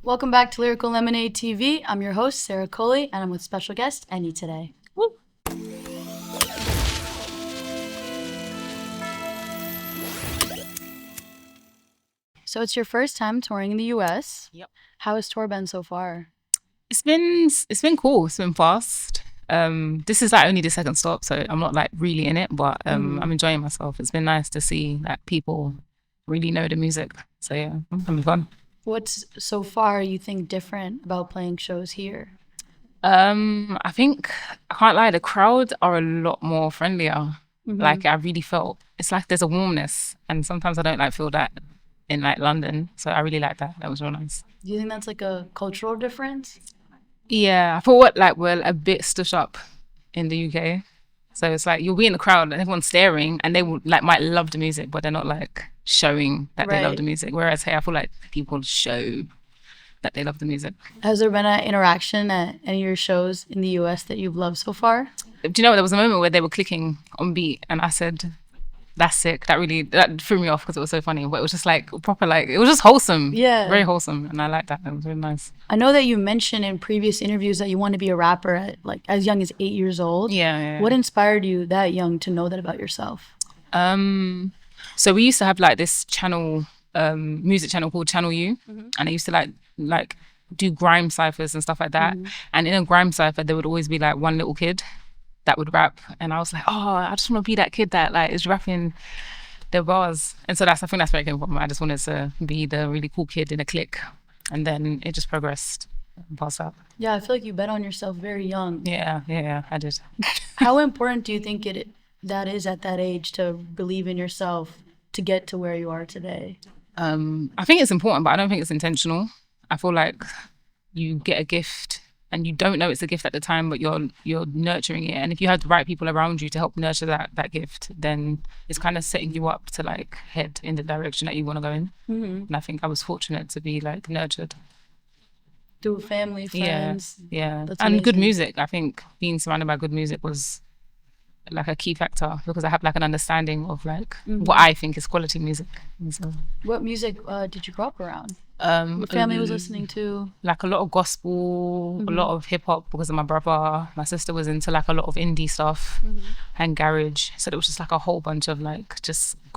Welcome back to Lyrical Lemonade TV. I'm your host, Sara Kolli, and I'm with special guest, Enny, today. Woo. So it's your first time touring in the US. Yep. How has tour been so far? It's been cool. It's been fast. This is like only the second stop, so I'm not like really in it, but I'm enjoying myself. It's been nice to see that people really know the music. So yeah, I'm having fun. What's so far you think different about playing shows here? I think I can't lie, the crowd are a lot more friendlier. Like I really felt it's like there's a warmness, and sometimes I don't like feel that in like London. So I really like that. That was real nice. Do you think that's like a cultural difference? Yeah, I thought like we're a bit stush up in the UK. So it's like you'll be in the crowd and everyone's staring and they would like might love the music, but they're not like showing that they love Right. the music. Whereas here I feel like people show that they love the music. Has there been an interaction at any of your shows in the US that you've loved so far? Do you know there was a moment where they were clicking on beat and I said, that's sick. That threw me off because it was so funny. But it was just like proper, like it was just wholesome. Yeah. Very wholesome. And I like that. It was really nice. I know that you mentioned in previous interviews that you want to be a rapper at like as young as 8 years old. Yeah. What inspired you that young to know that about yourself? So we used to have like this channel, music channel called Channel U, and I used to like do grime ciphers and stuff like that. And in a grime cipher, there would always be like one little kid that would rap, and I was like, oh, I just want to be that kid that like is rapping their bars. And so I think that's where it came from. I just wanted to be the really cool kid in a clique, and then it just progressed and passed out. Yeah, I feel like you bet on yourself very young. Yeah, I did. How important do you think that is at that age to believe in yourself to get to where you are today? I think it's important, but I don't think it's intentional. I feel like you get a gift and you don't know it's a gift at the time, but you're nurturing it. And if you have the right people around you to help nurture that gift, then it's kind of setting you up to like head in the direction that you want to go in. And I think I was fortunate to be like nurtured. Through family, friends. Yeah. That's And good amazing. music. I think being surrounded by good music was like a key factor because I have like an understanding of like what I think is quality music. And so, What music did you grow up around? Your family was listening to? like a lot of gospel, a lot of hip hop because of my brother. My sister was into like a lot of indie stuff and garage. So it was just like a whole bunch of like just a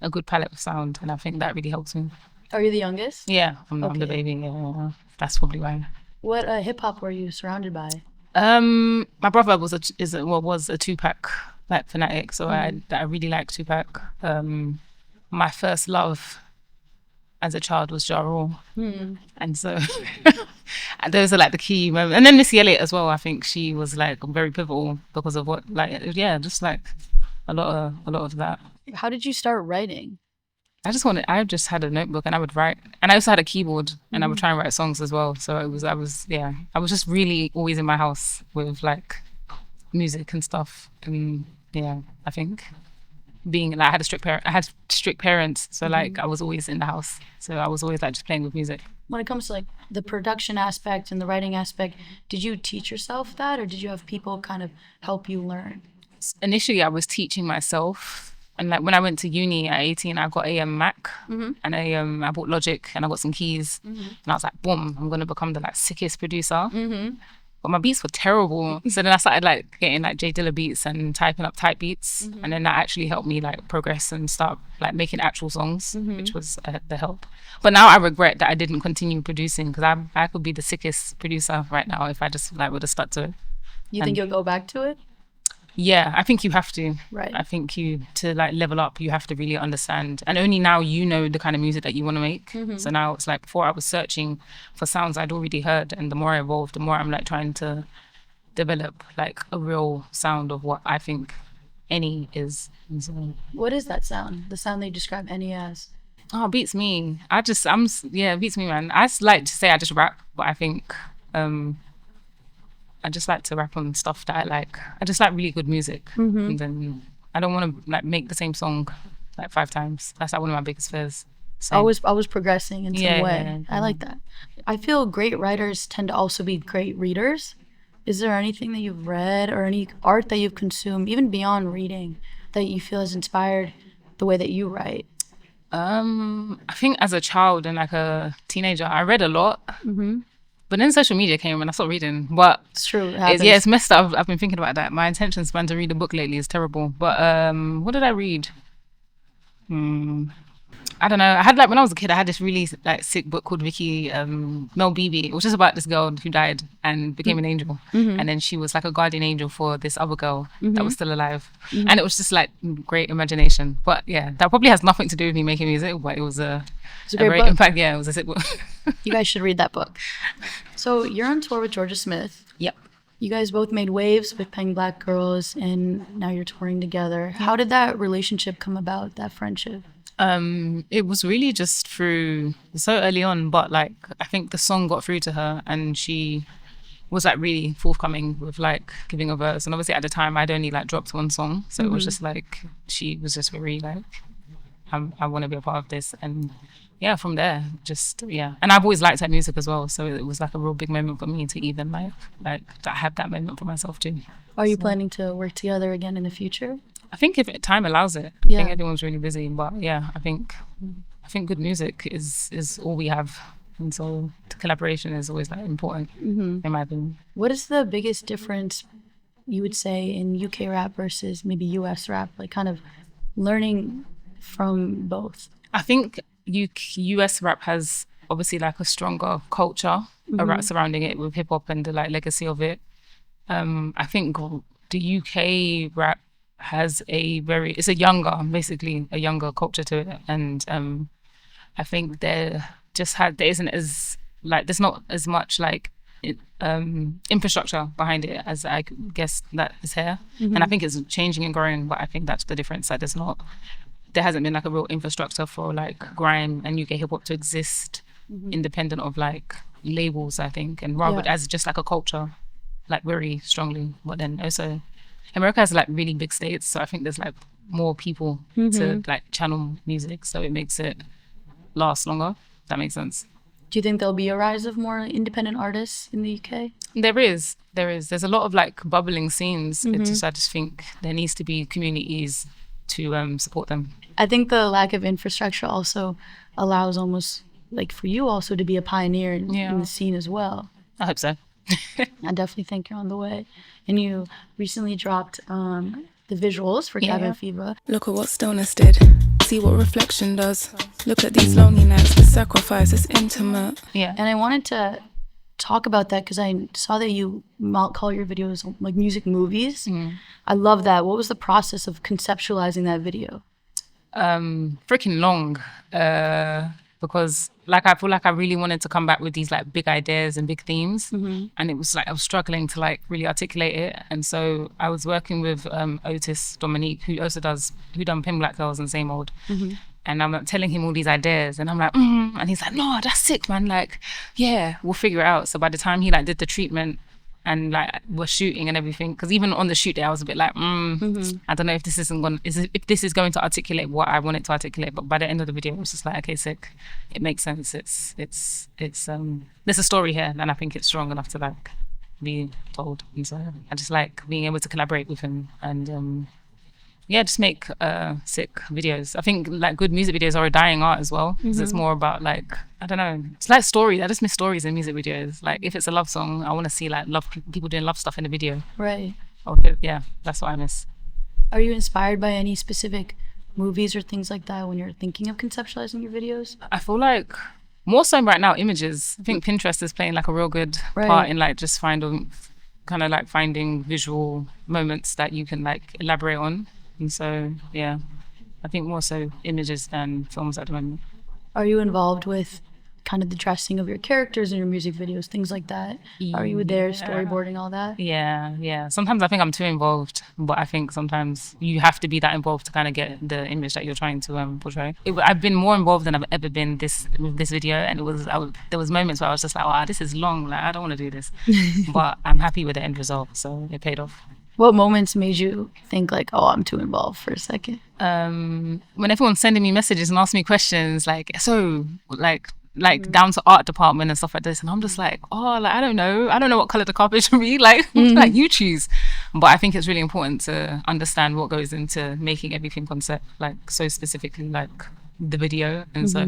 good palette of sound, and I think that really helps me. Are you the youngest? Yeah, I'm the Okay. baby. Yeah, that's probably why. What hip hop were you surrounded by? My brother was a Tupac like fanatic, so I really like Tupac. My first love as a child was Ja Rule, and so those are like the key moments. And then Missy Elliott as well. I think she was like very pivotal because of what just like a lot of that. How did you start writing? I just had a notebook and I would write, and I also had a keyboard and I would try and write songs as well. So I was just really always in my house with like music and stuff. And yeah, I think being like I had strict parents, so like I was always in the house. So I was always like just playing with music. When it comes to like the production aspect and the writing aspect, did you teach yourself that or did you have people kind of help you learn? Initially, I was teaching myself. And like when I went to uni at 18, I got a Mac and I bought Logic and I got some keys and I was like, boom, I'm gonna become the like sickest producer. But my beats were terrible. So then I started like getting like J Dilla beats and typing up type beats, and then that actually helped me like progress and start like making actual songs, which was the help. But now I regret that I didn't continue producing because I could be the sickest producer right now if I just like would have stuck to it. You think you'll go back to it? Yeah, I think you have to. Right. I think to like level up, you have to really understand. And only now you know the kind of music that you want to make. So now it's like before I was searching for sounds I'd already heard. And the more I evolved, the more I'm like trying to develop like a real sound of what I think Enny is. And so, What is that sound? The sound they describe Enny as? it beats me. It beats me, man. I just like to say I just rap, but I think I just like to rap on stuff that I like. I just like really good music. And then I don't want to like make the same song like 5 times. That's like one of my biggest fears. So, Always progressing in some way. Yeah. I like that. I feel great writers tend to also be great readers. Is there anything that you've read or any art that you've consumed, even beyond reading, that you feel has inspired the way that you write? I think as a child and like a teenager, I read a lot. But then social media came and I stopped reading. But It's true. It happens. it's messed up. I've been thinking about that. My attention span to read a book lately is terrible. But what did I read? I don't know. I had like when I was a kid, I had this really like sick book called Vicky Mel Beebe. It was just about this girl who died and became an angel, and then she was like a guardian angel for this other girl that was still alive, and it was just like great imagination. But yeah, that probably has nothing to do with me making music, but it was a great very book. impact. Yeah, it was a sick book. You guys should read that book. So you're on tour with Jorja Smith. Yep. You guys both made waves with Peng Black Girls, and now you're touring together. How did that relationship come about, that friendship? It was really just through so early on, but like I think the song got through to her and she was like really forthcoming with like giving a verse. And obviously at the time I'd only like dropped one song, so it was just like she was just very like I want to be a part of this. And yeah, from there just and I've always liked her music as well, so it was like a real big moment for me to even like to have that moment for myself too. Are you planning to work together again in the future? I think if time allows it. I think everyone's really busy, but yeah, I think good music is all we have, and so collaboration is always like important in my opinion. What is the biggest difference you would say in UK rap versus maybe US rap? Like kind of learning from both. I think US rap has obviously like a stronger culture around surrounding it with hip hop and the like legacy of it. I think the UK rap has it's a younger culture to it, and I think there isn't as like there's not as much like infrastructure behind it as I guess that is here, and I think it's changing and growing, but I think that's the difference. Like there hasn't been like a real infrastructure for like grime and UK hip hop to exist independent of like labels, I think, and rather as just like a culture, like very strongly. But then also America has like really big states, so I think there's like more people to like channel music, so it makes it last longer. If that makes sense. Do you think there'll be a rise of more independent artists in the UK? There is. There's a lot of like bubbling scenes. I just think there needs to be communities to support them. I think the lack of infrastructure also allows almost like for you also to be a pioneer in the scene as well. I hope so. I definitely think you're on the way. And you recently dropped the visuals for Cabin Fever. Look at what stillness did. See what reflection does. Look at these lonely nights. The sacrifice is intimate. Yeah. And I wanted to talk about that because I saw that you call your videos like music movies. I love that. What was the process of conceptualizing that video? Freaking long. Because like I feel like I really wanted to come back with these like big ideas and big themes, and it was like I was struggling to like really articulate it. And so I was working with Otis Dominique, who done Pin Black Girls and Same Old, and I'm like telling him all these ideas, and I'm like and he's like, no, that's sick, man, like yeah, we'll figure it out. So by the time he like did the treatment and like we're shooting and everything, because even on the shoot day I was a bit like I don't know if this is going to articulate what I want it to articulate. But by the end of the video it was just like, okay, sick, it makes sense, it's there's a story here and I think it's strong enough to like be told. And so I just like being able to collaborate with him and just make sick videos. I think like good music videos are a dying art as well, because it's more about like, I don't know, it's like stories. I just miss stories in music videos. Like if it's a love song, I want to see like people doing love stuff in the video. Right. Okay, yeah, that's what I miss. Are you inspired by any specific movies or things like that when you're thinking of conceptualizing your videos? I feel like more so right now, images. I think Pinterest is playing like a real good part in like just finding visual moments that you can like elaborate on. And so, yeah, I think more so images than films at the moment. Are you involved with kind of the dressing of your characters in your music videos, things like that? Are you there storyboarding all that? Yeah. Sometimes I think I'm too involved, but I think sometimes you have to be that involved to kind of get the image that you're trying to portray. I've been more involved than I've ever been with this video, and there was moments where I was just like, wow, this is long, like I don't want to do this. But I'm happy with the end result, so it paid off. What moments made you think like, oh, I'm too involved for a second? When everyone's sending me messages and asking me questions like, so like down to art department and stuff like this, and I'm just like, oh, like I don't know what color the carpet should be, like like you choose. But I think it's really important to understand what goes into making everything concept, like so specifically like the video. And so,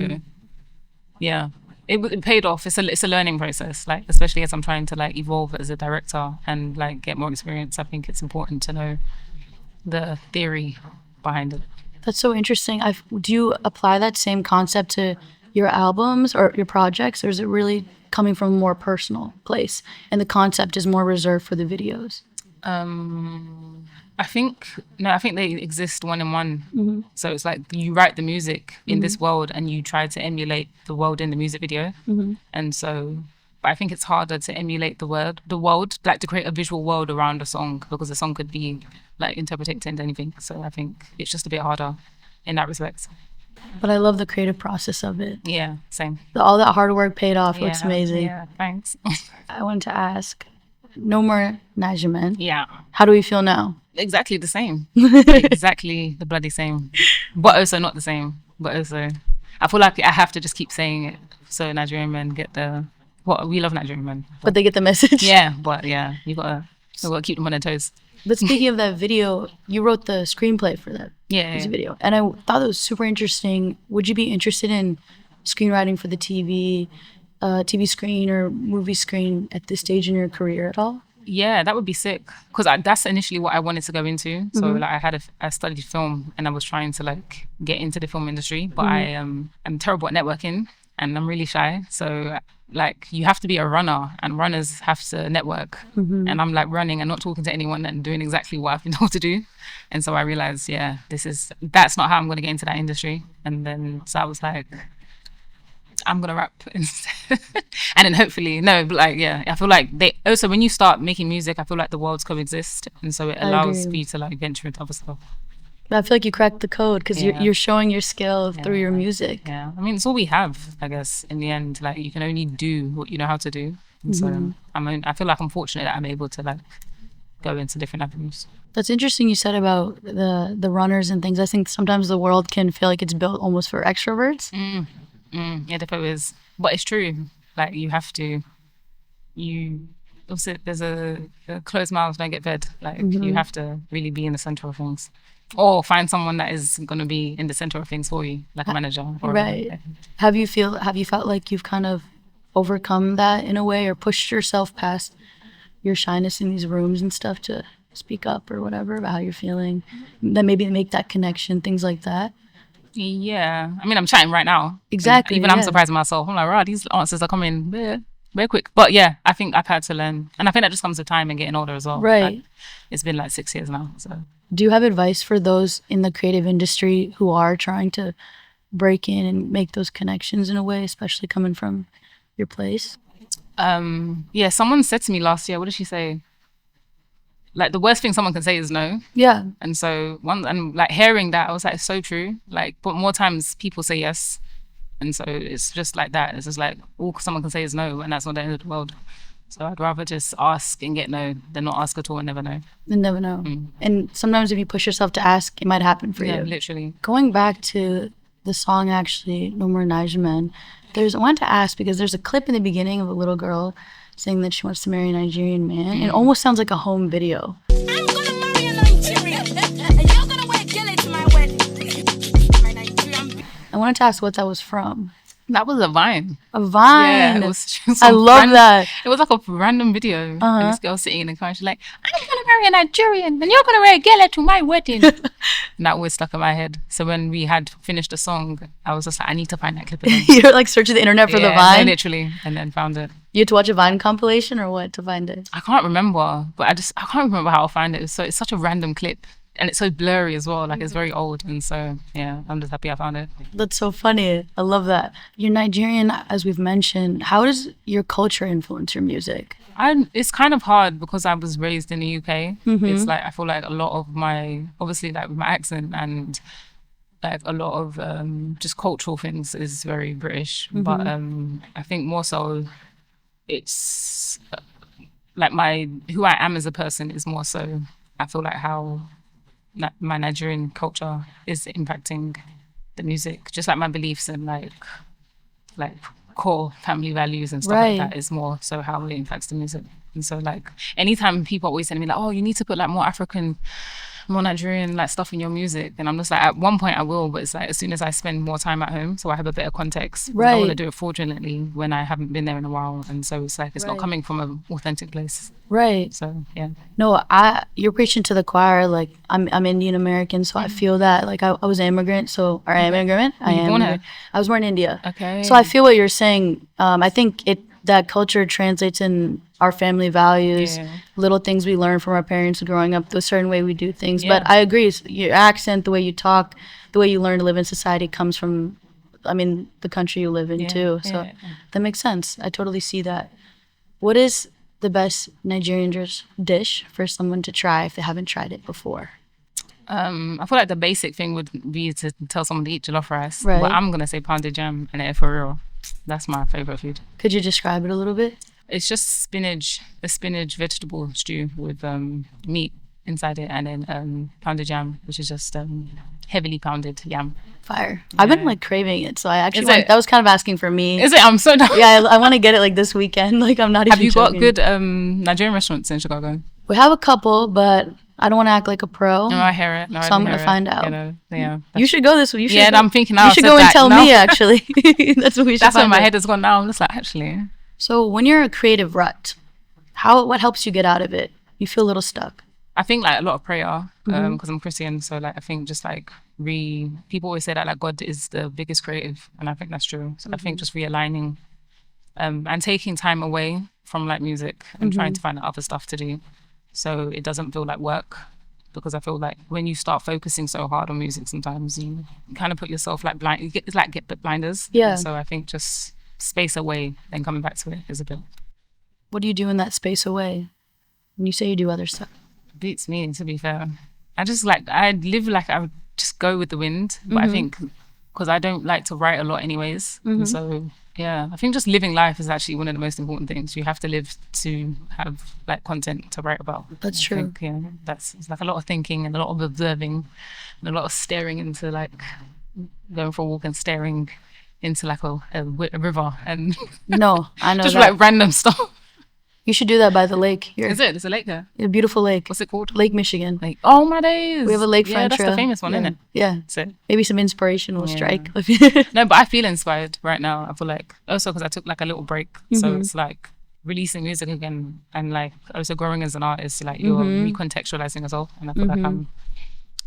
yeah, it paid off. It's a learning process, like, especially as I'm trying to like evolve as a director and like get more experience. I think it's important to know the theory behind it. That's so interesting. Do you apply that same concept to your albums or your projects, or is it really coming from a more personal place and the concept is more reserved for the videos? I think they exist one in one. So it's like you write the music in this world and you try to emulate the world in the music video. And so, but I think it's harder to emulate the world, like to create a visual world around a song, because the song could be like interpreted into anything. So I think it's just a bit harder in that respect. But I love the creative process of it. Yeah, same. All that hard work paid off. It looks amazing. Yeah, thanks. I wanted to ask, no more Naija men. Yeah. How do we feel now? Exactly the same. Exactly the bloody same. But also not the same. But also, I feel like I have to just keep saying it so Nigerian men get we love Nigerian men. But they get the message. Yeah, but yeah, you gotta keep them on their toes. But speaking of that video, you wrote the screenplay for that music video. And I thought it was super interesting. Would you be interested in screenwriting for the TV screen or movie screen at this stage in your career at all? Yeah, that would be sick. Because that's initially what I wanted to go into. So like I studied film and I was trying to like get into the film industry. But I'm terrible at networking and I'm really shy. So like you have to be a runner and runners have to network. And I'm like running and not talking to anyone and doing exactly what I've been told to do. And so I realized, that's not how I'm going to get into that industry. And then so I was like, I'm gonna rap instead. And then hopefully I feel like when you start making music, I feel like the worlds coexist, and so it allows for you to like venture into other stuff. I feel like you cracked the code because you're showing your skill through your music. Yeah, I mean it's all we have, I guess. In the end, like you can only do what you know how to do. And so I feel like I'm fortunate that I'm able to like go into different avenues. That's interesting you said about the runners and things. I think sometimes the world can feel like it's built almost for extroverts. Yeah, definitely is. But it's true. Like you have to. There's a closed mouths don't get fed. Like you have to really be in the center of things, or find someone that is going to be in the center of things for you, like a manager. Right. Have you felt like you've kind of overcome that in a way, or pushed yourself past your shyness in these rooms and stuff to speak up or whatever about how you're feeling? Then maybe make that connection, things like that. Yeah, I mean, I'm chatting right now. Exactly. Even I'm surprising myself. I'm like, right, these answers are coming very quick. But yeah, I think I've had to learn, and I think that just comes with time and getting older as well. Right. Like, it's been like 6 years now. So, do you have advice for those in the creative industry who are trying to break in and make those connections in a way, especially coming from your place? Yeah, someone said to me last year. What did she say? Like the worst thing someone can say is no. Yeah. And so like hearing that, I was like, it's so true. Like, but more times people say yes. And so it's just like that. It's just like all someone can say is no, and that's not the end of the world. So I'd rather just ask and get no than not ask at all and never know. And never know. And sometimes if you push yourself to ask, it might happen for you. Yeah, literally. Going back to the song, actually, No More Naija Men, I wanted to ask because there's a clip in the beginning of a little girl saying that she wants to marry a Nigerian man. It almost sounds like a home video. I'm gonna marry a Nigerian, and you're gonna wear gele to my wedding. My Nigerian. I wanted to ask what that was from. That was a Vine. A Vine. Yeah, it was I love that. It was like a random video. And this girl sitting in the car, she's like, I'm gonna marry a Nigerian, and you're gonna wear gele to my wedding. And that always stuck in my head. So when we had finished the song, I was just like, I need to find that clip again. You're like searching the internet for the Vine? No, literally, and then found it. You had to watch a Vine compilation or what to find it? I can't remember, but I can't remember how I found it. It's such a random clip. And it's so blurry as well, like it's very old. And so, yeah, I'm just happy I found it. That's so funny. I love that. You're Nigerian, as we've mentioned. How does your culture influence your music? It's kind of hard because I was raised in the UK. It's like, I feel like a lot of obviously like with my accent and like a lot of just cultural things is very British. But I think more so it's like who I am as a person is more so, I feel like how my Nigerian culture is impacting the music, just like my beliefs and like core family values and stuff like that is more so how it impacts the music. And so like anytime people always telling me like, oh, you need to put like more African more Nigerian like stuff in your music. And I'm just like, at one point I will, but it's like as soon as I spend more time at home, so I have a bit of context. I don't want to do it fraudulently when I haven't been there in a while, and so it's like it's not coming from an authentic place. Right. So yeah. No, you're preaching to the choir. Like I'm Indian American, so I feel that. Like I was an immigrant, so or I'm an immigrant. I was born in India. Okay. So I feel what you're saying. I think that culture translates in our family values, little things we learn from our parents growing up, the certain way we do things. But I agree, your accent, the way you talk, the way you learn to live in society comes from, the country you live in too. So that makes sense. I totally see that. What is the best Nigerian dish for someone to try if they haven't tried it before? I feel like the basic thing would be to tell someone to eat jollof rice. Right. But I'm gonna say pounded jam and efforiro. That's my favorite food. Could you describe it a little bit? It's just a spinach vegetable stew with meat inside it, and then pounded yam, which is just heavily pounded yam. Fire. I've been like craving it, so I actually that was kind of asking for me. Is it? I'm so down. Yeah, I want to get it like this weekend. Like I'm not even. Have you joking. got good Nigerian restaurants in Chicago? We have a couple, but I don't want to act like a pro. No, I hear it. No, so I'm gonna find out. You should go this week. I'm thinking now. You should go and tell me. Actually, that's what we should. That's where my head has gone now. I'm just like, actually. So when you're a creative rut, what helps you get out of it? You feel a little stuck. I think like a lot of prayer, because I'm Christian. So like I think just like people always say that like God is the biggest creative, and I think that's true. So I think just realigning, and taking time away from like music and trying to find other stuff to do, so it doesn't feel like work. Because I feel like when you start focusing so hard on music, sometimes you kind of put yourself like blind. It's like get blinders. Yeah. So I think just space away, then coming back to it is a bit. What do you do in that space away? When you say you do other stuff, beats me, to be fair. I live like I would just go with the wind, but I think because I don't like to write a lot anyways, so I think just living life is actually one of the most important things. You have to live to have like content to write about. That's true. It's like a lot of thinking and a lot of observing and a lot of staring into like going for a walk and staring into like a river and no, I know just that. like random stuff. You should do that by the lake here. Is it? There's a lake there? A beautiful lake. What's it called? Lake Michigan. Like, oh my days. We have a lakefront that's trail. the famous one, isn't it? Yeah. So maybe some inspiration will strike. No, but I feel inspired right now. I feel like also because I took like a little break, so it's like releasing music again and like also growing as an artist. Like you're recontextualizing yourself, and I feel like I'm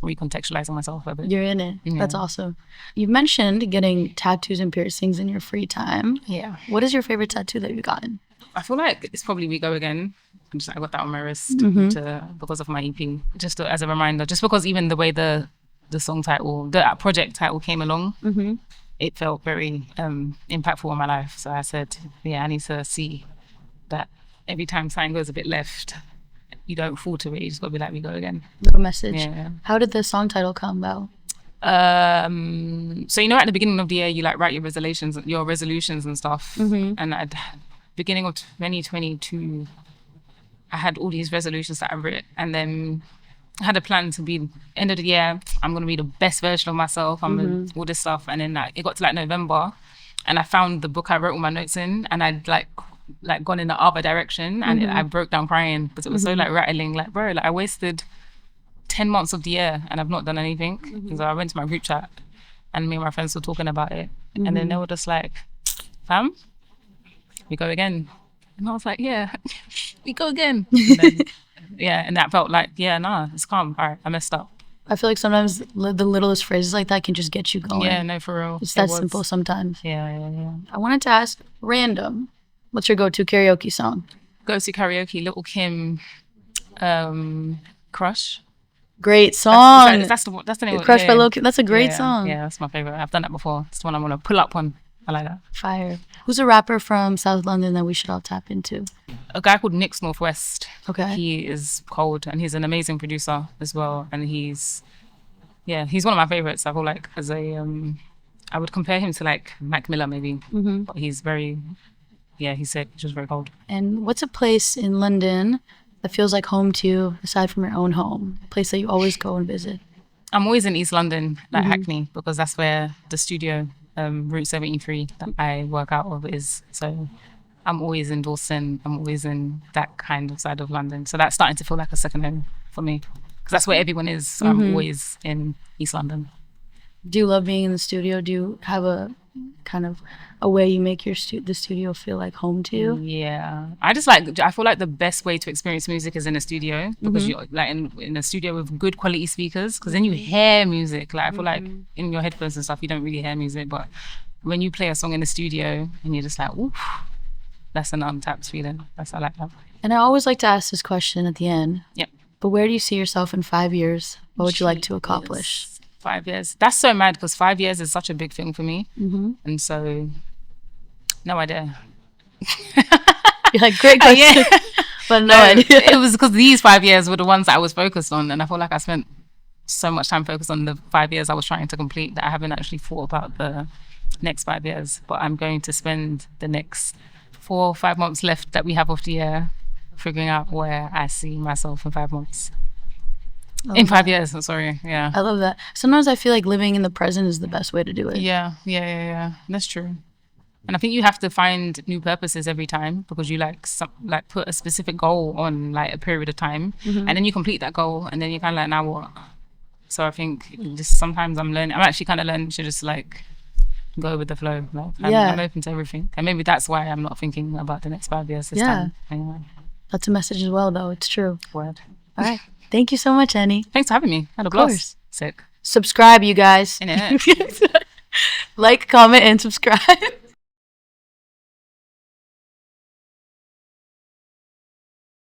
recontextualizing myself a bit. You're in it. Yeah. That's awesome. You've mentioned getting tattoos and piercings in your free time. Yeah. What is your favorite tattoo that you've gotten? I feel like it's probably We Go Again. I got that on my wrist because of my EP, just as a reminder. Just because even the way the song title, the project title came along, it felt very impactful in my life. So I said, I need to see that every time something goes a bit left, you don't fall to it. You just got to be like, we go again. Little message. Yeah. How did the song title come about? So at the beginning of the year, you like write your resolutions and stuff. And at beginning of 2022, I had all these resolutions that I wrote, and then I had a plan to be end of the year, I'm gonna be the best version of myself. I'm gonna all this stuff, and then it got to like November, and I found the book I wrote all my notes in, and I'd like gone in the other direction, and I broke down crying because it was so like rattling. Like, bro, like I wasted 10 months of the year and I've not done anything. So I went to my group chat, and me and my friends were talking about it, and then they were just like, "Fam, we go again." And I was like, yeah, we go again. And then, and that felt like, it's calm. All right, I messed up. I feel like sometimes the littlest phrases like that can just get you going. Yeah, no, for real. It's that simple sometimes. Yeah. I wanted to ask, random, what's your go-to karaoke song? Go-to karaoke, Little Kim, Crush. Great song. That's the name of it. Crush by Lil Kim. That's a great song. Yeah, that's my favorite. I've done that before. It's the one I'm gonna pull up on. I like that. Fire. Who's a rapper from South London that we should all tap into? A guy called Nick's Northwest. Okay. He is cold, and he's an amazing producer as well. And he's one of my favorites. I feel like I would compare him to like Mac Miller maybe. But he's very, he's sick. He's just very cold. And what's a place in London that feels like home to you aside from your own home? A place that you always go and visit? I'm always in East London, like Hackney, because that's where the studio, Route 73 that I work out of is. So I'm always in Dawson. I'm always in that kind of side of London. So that's starting to feel like a second home for me. because that's where everyone is. So I'm always in East London. Do you love being in the studio? Do you have a kind of a way you make your the studio feel like home to you? Yeah, I feel like the best way to experience music is in a studio, because you're like in a studio with good quality speakers, because then you hear music. Like I feel like in your headphones and stuff you don't really hear music, but when you play a song in the studio and you're just like, oof, that's an untapped feeling. I like that. And I always like to ask this question at the end. Yep. But where do you see yourself in 5 years? What would you like to accomplish? 5 years. That's so mad, because 5 years is such a big thing for me. And so, no idea. You're like, great question. But no idea. It was because these 5 years were the ones that I was focused on. And I feel like I spent so much time focused on the 5 years I was trying to complete that I haven't actually thought about the next 5 years. But I'm going to spend the next 4 or 5 months left that we have of the year figuring out where I see myself in 5 months. In 5 years, I'm sorry. Yeah. I love that. Sometimes I feel like living in the present is the best way to do it. Yeah. That's true. And I think you have to find new purposes every time, because you like put a specific goal on like a period of time, and then you complete that goal, and then you're kind of like, now what? So I think just sometimes I'm actually kind of learning to just like go with the flow. Like I'm open to everything, and maybe that's why I'm not thinking about the next 5 years this time. Anyway. That's a message as well, though. It's true. Word. All right. Thank you so much, Enny. Thanks for having me. Had a blast. Sick. Subscribe, you guys. In it. Like, comment, and subscribe.